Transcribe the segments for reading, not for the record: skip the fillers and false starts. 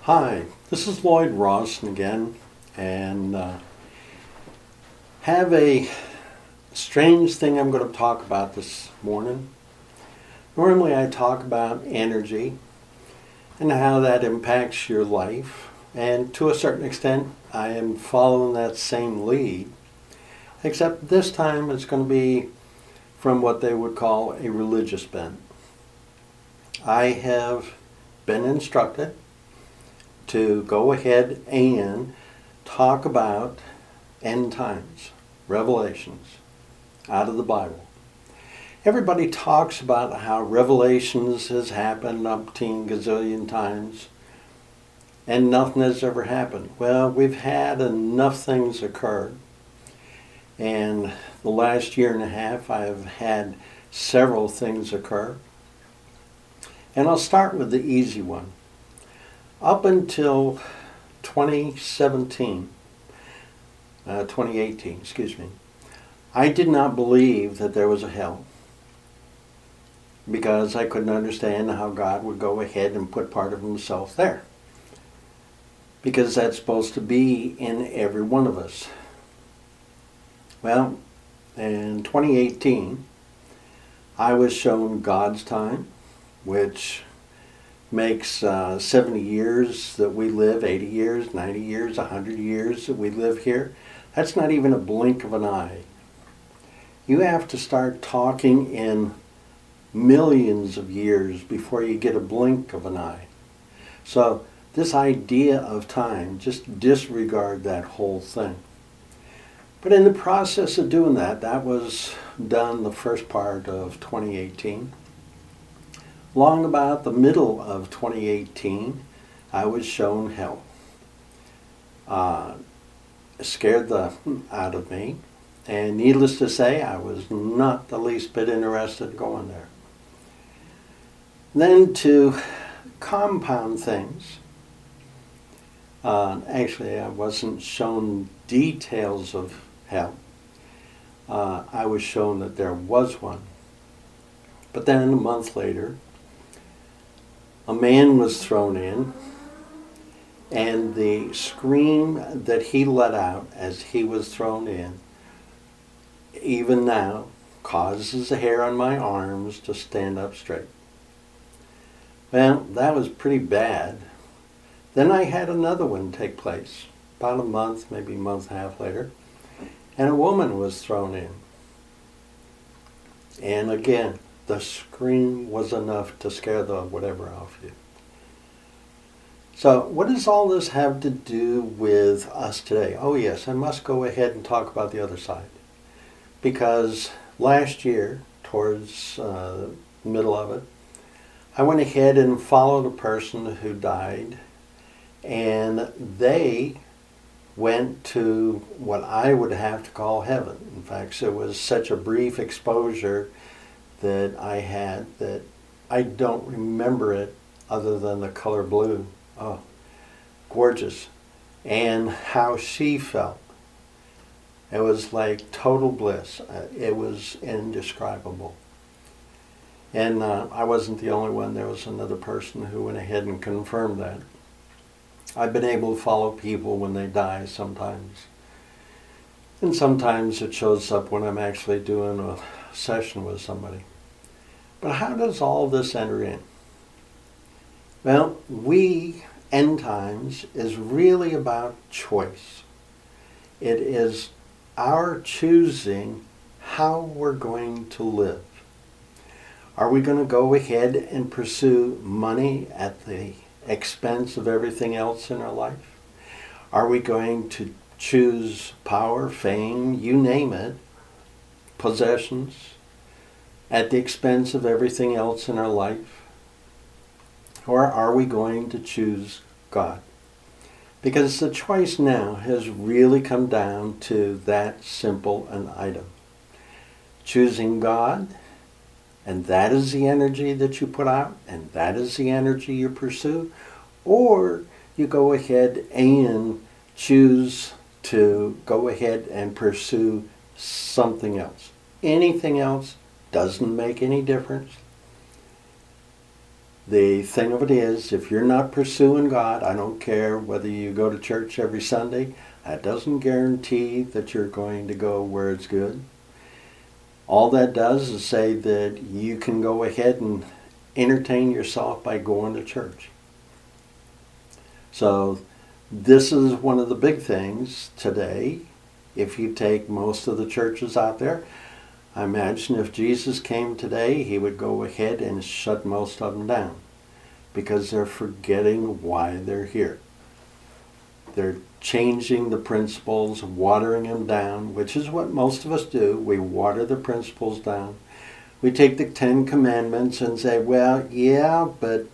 Hi, this is Lloyd Rawson again, and have a strange thing I'm going to talk about this morning. Normally I talk about energy and how that impacts your life, and to a certain extent I am following that same lead, except this time it's going to be from what they would call a religious bent. I have been instructed to go ahead and talk about end times, revelations, out of the Bible. Everybody talks about how revelations has happened umpteen gazillion times and nothing has ever happened. Well, we've had enough things occur, and the last year and a half I've had several things occur. And I'll start with the easy one. Up until 2018, I did not believe that there was a hell because I couldn't understand how God would go ahead and put part of himself there, because that's supposed to be in every one of us. Well, in 2018, I was shown God's time, which makes 70 years that we live, 80 years, 90 years, 100 years that we live here. That's not even a blink of an eye. You have to start talking in millions of years before you get a blink of an eye. So this idea of time, just disregard that whole thing. But in the process of doing that, that was done the first part of 2018. Long about the middle of 2018, I was shown hell. It scared the out of me, and needless to say, I was not the least bit interested in going there. Then to compound things, actually I wasn't shown details of hell. I was shown that there was one. But then a month later, a man was thrown in, and the scream that he let out as he was thrown in, even now, causes the hair on my arms to stand up straight. Well, that was pretty bad. Then I had another one take place, about a month, maybe a month and a half later, and a woman was thrown in. And again, the scream was enough to scare the whatever off you. So what does all this have to do with us today? Oh yes, I must go ahead and talk about the other side. Because last year, towards the middle of it, I went ahead and followed a person who died, and they went to what I would have to call heaven. In fact, it was such a brief exposure that I had that I don't remember it other than the color blue. Oh, gorgeous. And how she felt. It was like total bliss. It was indescribable. And I wasn't the only one. There was another person who went ahead and confirmed that. I've been able to follow people when they die sometimes. And sometimes it shows up when I'm actually doing a session with somebody. But how does all this enter in? Well, end times is really about choice. It is our choosing how we're going to live. Are we going to go ahead and pursue money at the expense of everything else in our life? Are we going to choose power, fame, you name it, possessions, at the expense of everything else in our life? Or are we going to choose God? Because the choice now has really come down to that simple an item. Choosing God, and that is the energy that you put out, and that is the energy you pursue, or you go ahead and choose to go ahead and pursue something else. Anything else doesn't make any difference. The thing of it is, if you're not pursuing God, I don't care whether you go to church every Sunday, that doesn't guarantee that you're going to go where it's good. All that does is say that you can go ahead and entertain yourself by going to church. So this is one of the big things today. If you take most of the churches out there, I imagine if Jesus came today, he would go ahead and shut most of them down because they're forgetting why they're here. They're changing the principles, watering them down, which is what most of us do. We water the principles down. We take the 10 Commandments and say, well, yeah, but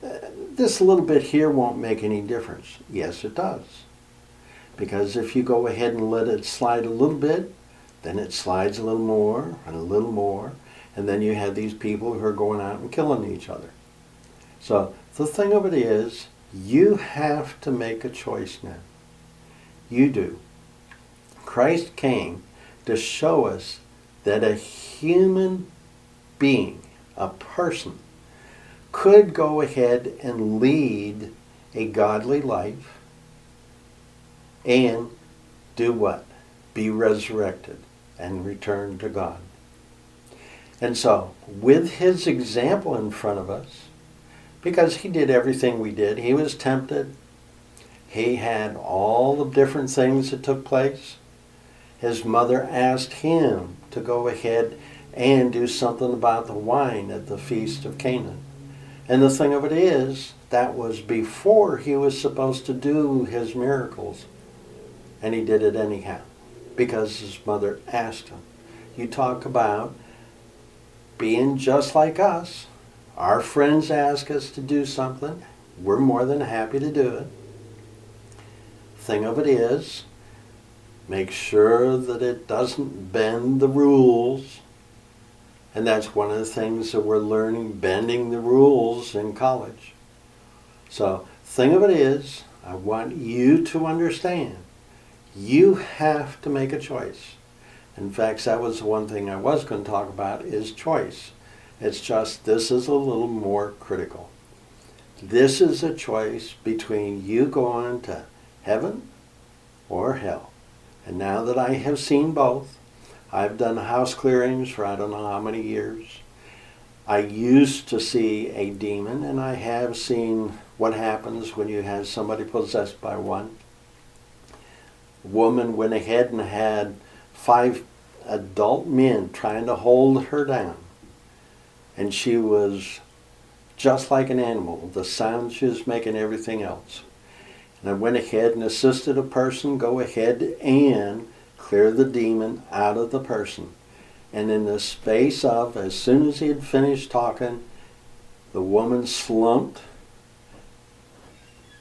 this little bit here won't make any difference. Yes, it does. Because if you go ahead and let it slide a little bit, then it slides a little more and a little more, and then you have these people who are going out and killing each other. So the thing of it is, you have to make a choice now. You do. Christ came to show us that a human being, a person, could go ahead and lead a godly life and do what? Be resurrected and return to God. And so, with his example in front of us, because he did everything we did, he was tempted, he had all the different things that took place. His mother asked him to go ahead and do something about the wine at the Feast of Canaan. And the thing of it is, that was before he was supposed to do his miracles. And he did it anyhow, because his mother asked him. You talk about being just like us. Our friends ask us to do something. We're more than happy to do it. Thing of it is, make sure that it doesn't bend the rules. And that's one of the things that we're learning, bending the rules in college. So, thing of it is, I want you to understand, you have to make a choice. In fact, that was the one thing I was going to talk about, is choice. It's just, this is a little more critical. This is a choice between you going to heaven or hell. And now that I have seen both, I've done house clearings for I don't know how many years. I used to see a demon, and I have seen what happens when you have somebody possessed by one. A woman went ahead and had 5 adult men trying to hold her down. And she was just like an animal. The sound she was making, everything else. And I went ahead and assisted a person go ahead and clear the demon out of the person. And in the space of, as soon as he had finished talking, the woman slumped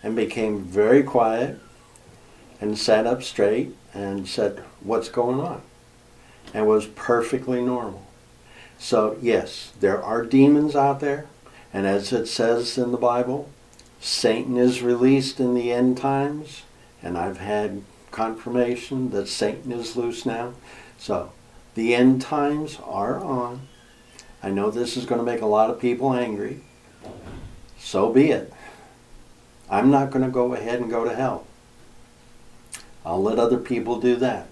and became very quiet and sat up straight and said, "What's going on?" And was perfectly normal. So yes, there are demons out there, and as it says in the Bible, Satan is released in the end times, and I've had confirmation that Satan is loose now. So the end times are on. I know this is going to make a lot of people angry. So be it. I'm not going to go ahead and go to hell. I'll let other people do that.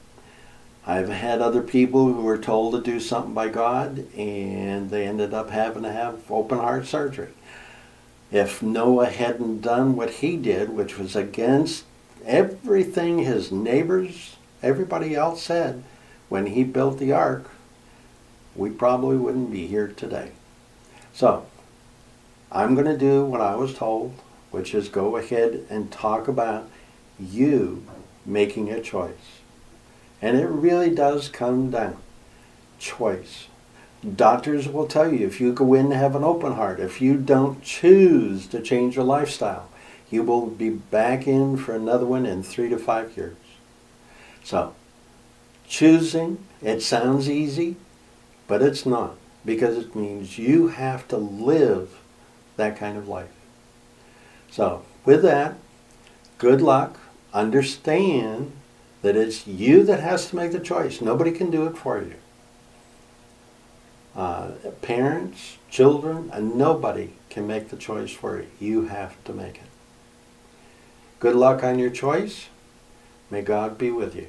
I've had other people who were told to do something by God, and they ended up having to have open heart surgery. If Noah hadn't done what he did, which was against everything his neighbors, everybody else said, when he built the ark, we probably wouldn't be here today. So, I'm going to do what I was told, which is go ahead and talk about you making a choice. And it really does come down. Choice. Doctors will tell you, if you go in and have an open heart, if you don't choose to change your lifestyle, you will be back in for another one in 3 to 5 years. So, choosing, it sounds easy, but it's not, because it means you have to live that kind of life. So, with that, good luck. Understand that it's you that has to make the choice. Nobody can do it for you. Parents, children, and nobody can make the choice for you. You have to make it. Good luck on your choice. May God be with you.